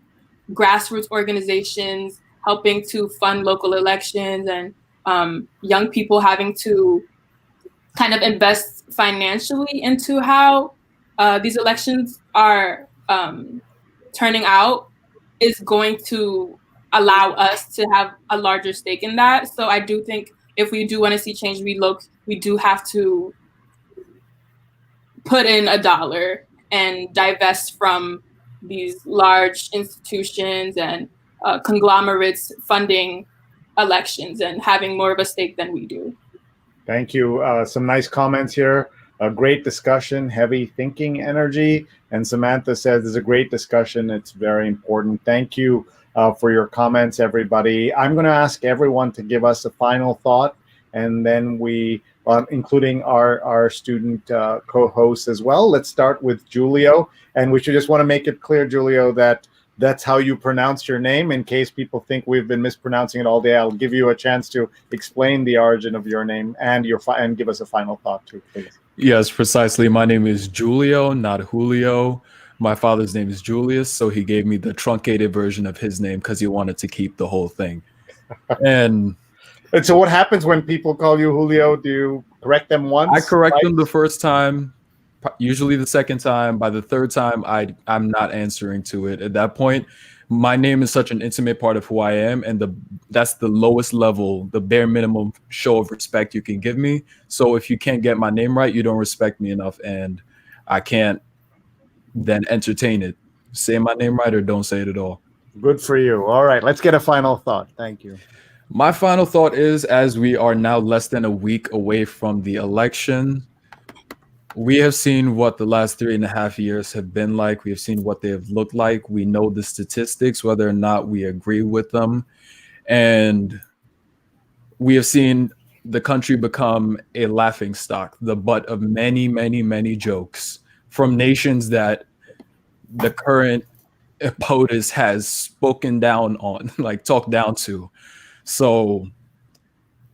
grassroots organizations helping to fund local elections and young people having to kind of invest financially into how these elections are turning out is going to allow us to have a larger stake in that. So I do think if we do want to see change, we do have to put in $1 and divest from these large institutions and conglomerates funding elections and having more of a stake than we do. Thank you. Some nice comments here. A great discussion, heavy thinking energy. And Samantha says it's a great discussion. It's very important. Thank you for your comments, everybody. I'm going to ask everyone to give us a final thought, and then we, including our student co-hosts as well. Let's start with Julio. And we should just want to make it clear, Julio, that that's how you pronounce your name. In case people think we've been mispronouncing it all day, I'll give you a chance to explain the origin of your name and give us a final thought too, please. Yes, precisely. My name is Julio, not Julio. My father's name is Julius, so he gave me the truncated version of his name because he wanted to keep the whole thing. And so what happens when people call you Julio? Do you correct them once? I correct them the first time, usually the second time. By the third time, I'm not answering to it. At that point, my name is such an intimate part of who I am, and that's the lowest level, the bare minimum show of respect you can give me. So if you can't get my name right, you don't respect me enough, and I can't then entertain it. Say my name right or don't say it at all. Good for you. All right, let's get a final thought. Thank you. My final thought is, as we are now less than a week away from the election, we have seen what the last 3.5 years have been like. We have seen what they have looked like. We know the statistics, whether or not we agree with them. And we have seen the country become a laughing stock, the butt of many, many, many jokes from nations that the current POTUS has spoken down on, like talked down to. So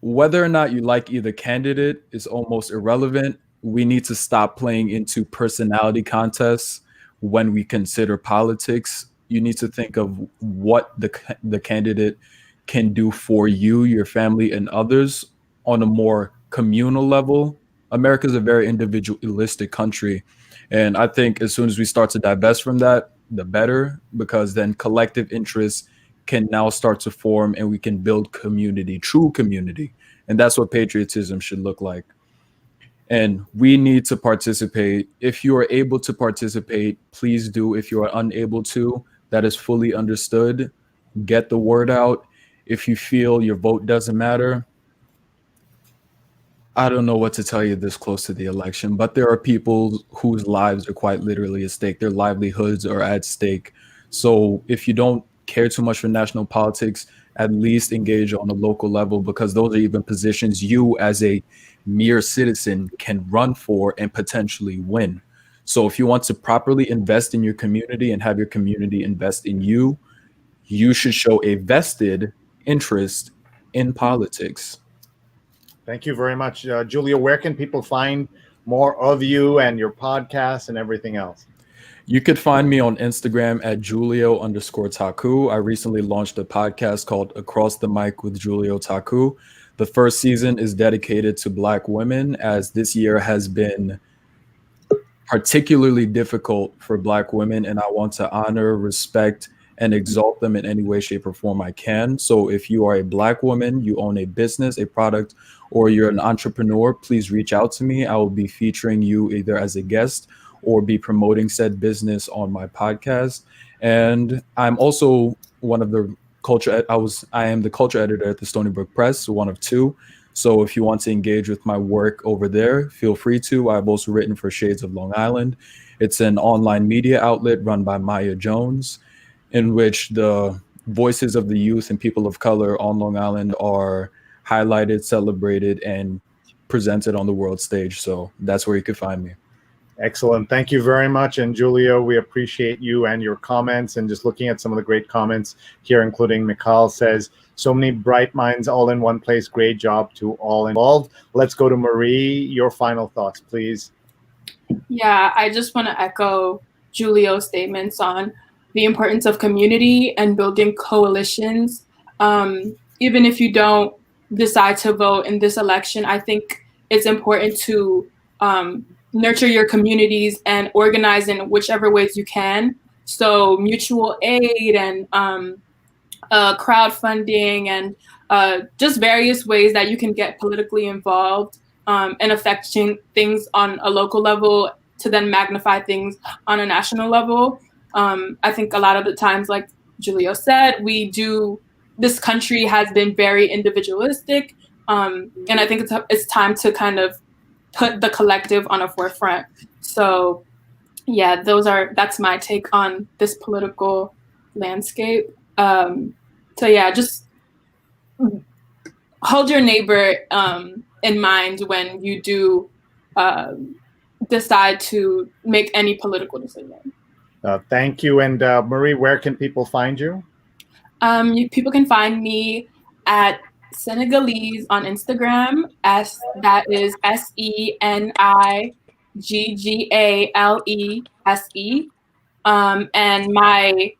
whether or not you like either candidate is almost irrelevant. We need to stop playing into personality contests when we consider politics. You need to think of what the candidate can do for you, your family, and others on a more communal level. America is a very individualistic country. And I think as soon as we start to divest from that, the better, because then collective interests can now start to form and we can build community, true community. And that's what patriotism should look like. And we need to participate. If you are able to participate, please do. If you are unable to, that is fully understood. Get the word out. If you feel your vote doesn't matter, I don't know what to tell you this close to the election, but there are people whose lives are quite literally at stake. Their livelihoods are at stake. So if you don't care too much for national politics, at least engage on a local level, because those are even positions you as a mere citizen can run for and potentially win. So if you want to properly invest in your community and have your community invest in you, you should show a vested interest in politics. Thank you very much. Julio, where can people find more of you and your podcast and everything else? You could find me on Instagram at Julio_Taku. I recently launched a podcast called Across the Mic with Julio Taku. The first season is dedicated to Black women, as this year has been particularly difficult for Black women, and I want to honor, respect, and exalt them in any way, shape, or form I can. So if you are a Black woman, you own a business, a product, or you're an entrepreneur, please reach out to me. I will be featuring you either as a guest or be promoting said business on my podcast. And I'm also one of the I am the culture editor at the Stony Brook Press, one of two. So if you want to engage with my work over there, feel free to. I've also written for Shades of Long Island. It's an online media outlet run by Maya Jones, in which the voices of the youth and people of color on Long Island are highlighted, celebrated, and presented on the world stage. So that's where you can find me. Excellent. Thank you very much. And Julio, we appreciate you and your comments. And just looking at some of the great comments here, including Mikhail says, so many bright minds all in one place. Great job to all involved. Let's go to Marie. Your final thoughts, please. Yeah, I just want to echo Julio's statements on the importance of community and building coalitions. Even if you don't decide to vote in this election, I think it's important to nurture your communities and organize in whichever ways you can. So mutual aid and crowdfunding and just various ways that you can get politically involved and affecting things on a local level to then magnify things on a national level. I think a lot of the times, like Julio said, this country has been very individualistic. And I think it's time to kind of put the collective on a forefront. So yeah, that's my take on this political landscape. So yeah, just hold your neighbor in mind when you do decide to make any political decision. Thank you. And Marie, where can people find you? People can find me at Senegalese on Instagram, that is SENIGGALESE. And my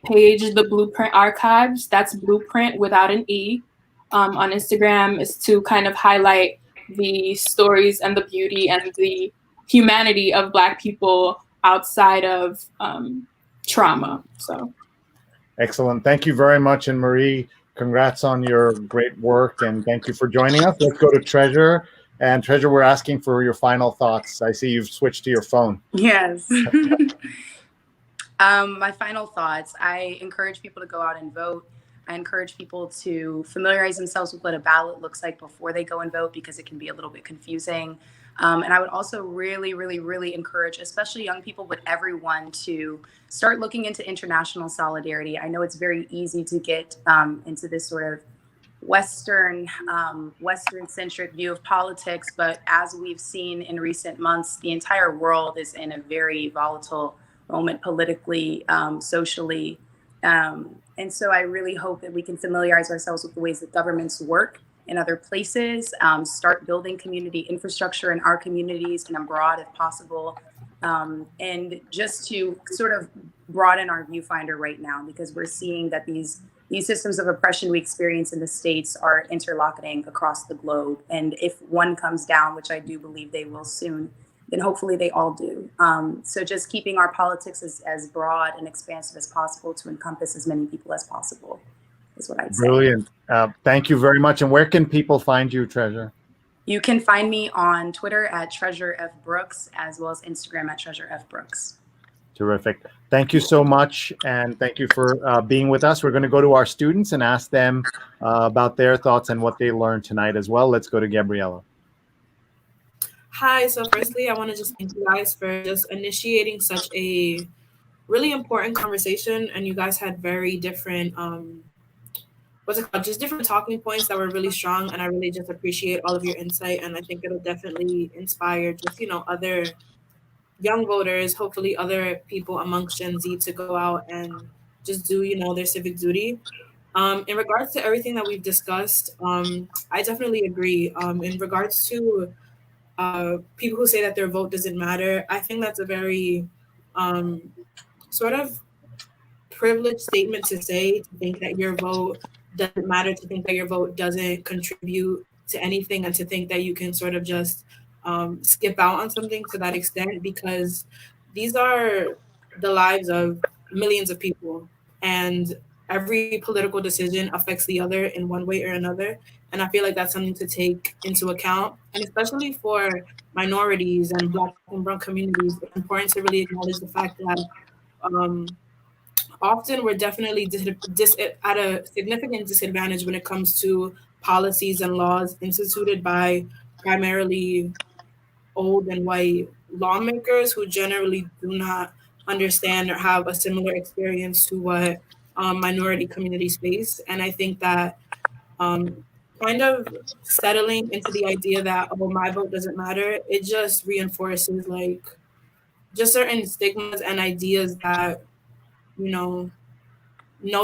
page, the Blueprint Archives, that's Blueprint without an E, on Instagram, is to kind of highlight the stories and the beauty and the humanity of Black people outside of trauma. So. Excellent. Thank you very much. And Marie, congrats on your great work. And thank you for joining us. Let's go to Treasure. And Treasure, we're asking for your final thoughts. I see you've switched to your phone. Yes. My final thoughts. I encourage people to go out and vote. I encourage people to familiarize themselves with what a ballot looks like before they go and vote, because it can be a little bit confusing. And I would also really, really, really encourage, especially young people, but everyone, to start looking into international solidarity. I know it's very easy to get into this sort of Western-centric view of politics. But as we've seen in recent months, the entire world is in a very volatile moment politically, socially. And so I really hope that we can familiarize ourselves with the ways that governments work in other places, start building community infrastructure in our communities and abroad if possible. And just to sort of broaden our viewfinder right now, because we're seeing that these systems of oppression we experience in the States are interlocking across the globe. And if one comes down, which I do believe they will soon, then hopefully they all do. So just keeping our politics as broad and expansive as possible to encompass as many people as possible is what I'd say. Brilliant. Thank you very much. And where can people find you, Treasure? You can find me on Twitter at Treasure F. Brooks, as well as Instagram at Treasure F. Brooks. Terrific. Thank you so much. And thank you for being with us. We're going to go to our students and ask them about their thoughts and what they learned tonight as well. Let's go to Gabriella. Hi. So firstly, I want to just thank you guys for just initiating such a really important conversation. And you guys had very different, just different talking points that were really strong. And I really just appreciate all of your insight. And I think it'll definitely inspire just, other young voters, hopefully other people amongst Gen Z to go out and just do, their civic duty. In regards to everything that we've discussed, I definitely agree. In regards to people who say that their vote doesn't matter, I think that's a very sort of privileged statement to say, to think that your vote doesn't matter, to think that your vote doesn't contribute to anything, and to think that you can sort of just skip out on something to that extent, because these are the lives of millions of people, and every political decision affects the other in one way or another. And I feel like that's something to take into account, and especially for minorities and Black and brown communities, it's important to really acknowledge the fact that often we're definitely at a significant disadvantage when it comes to policies and laws instituted by primarily old and white lawmakers who generally do not understand or have a similar experience to what minority communities face. And I think that kind of settling into the idea that, oh, my vote doesn't matter, it just reinforces just certain stigmas and ideas that, no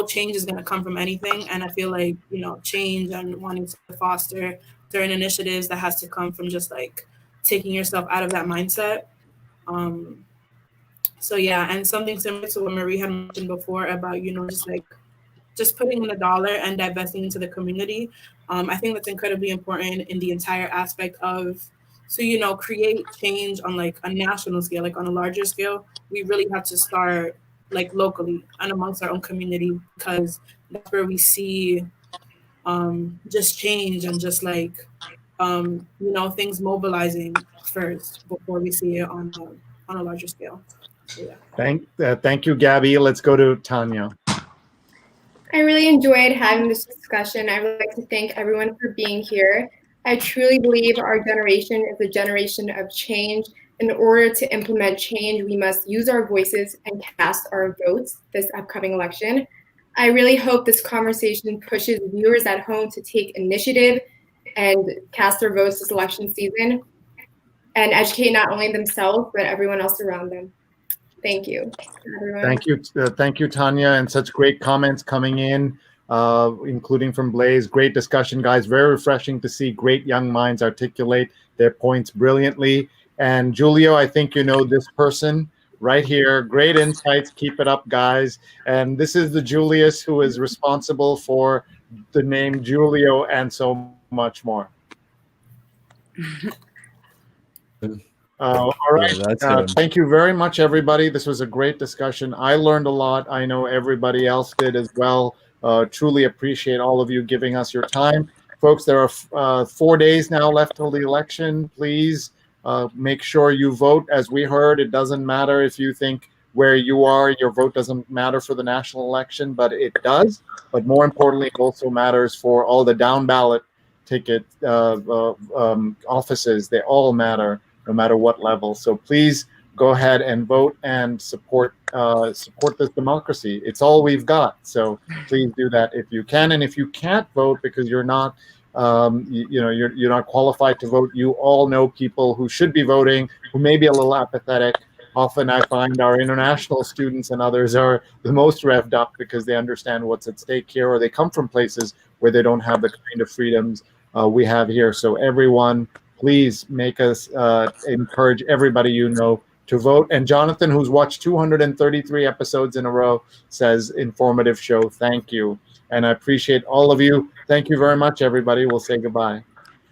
change is going to come from anything. And I feel like, change and wanting to foster certain initiatives that has to come from just taking yourself out of that mindset. So yeah, and something similar to what Marie had mentioned before about, just putting in $1 and divesting into the community. I think that's incredibly important in the entire aspect of, so, create change on a national scale, on a larger scale. We really have to start locally and amongst our own community, because that's where we see just change and just things mobilizing first before we see it on a larger scale. So, yeah. Thank you, Gabby. Let's go to Tania. I really enjoyed having this discussion. I would like to thank everyone for being here. I truly believe our generation is a generation of change. In order to implement change, we must use our voices and cast our votes this upcoming election. I really hope this conversation pushes viewers at home to take initiative and cast their votes this election season, and educate not only themselves, but everyone else around them. Thank you, everyone. Thank you, Tania, and such great comments coming in, including from Blaze. Great discussion, guys. Very refreshing to see great young minds articulate their points brilliantly. And Julio, I think you know this person right here. Great insights. Keep it up, guys. And this is the Julius who is responsible for the name Julio and so much more. All right. Thank you very much, everybody. This was a great discussion. I learned a lot. I know everybody else did as well. Truly appreciate all of you giving us your time. Folks, there are 4 days now left till the election. Please make sure you vote. As we heard, it doesn't matter if you think where you are, your vote doesn't matter for the national election, but it does. But more importantly, it also matters for all the down ballot ticket offices. They all matter, no matter what level. So please go ahead and vote and support this democracy. It's all we've got. So please do that if you can. And if you can't vote because you're not you're not qualified to vote, you all know people who should be voting who may be a little apathetic. Often I find our international students and others are the most revved up because they understand what's at stake here, or they come from places where they don't have the kind of freedoms we have here. So everyone, please make us encourage everybody you know to vote. And Jonathan, who's watched 233 episodes in a row, says, informative show. Thank you. And I appreciate all of you. Thank you very much, everybody. We'll say goodbye.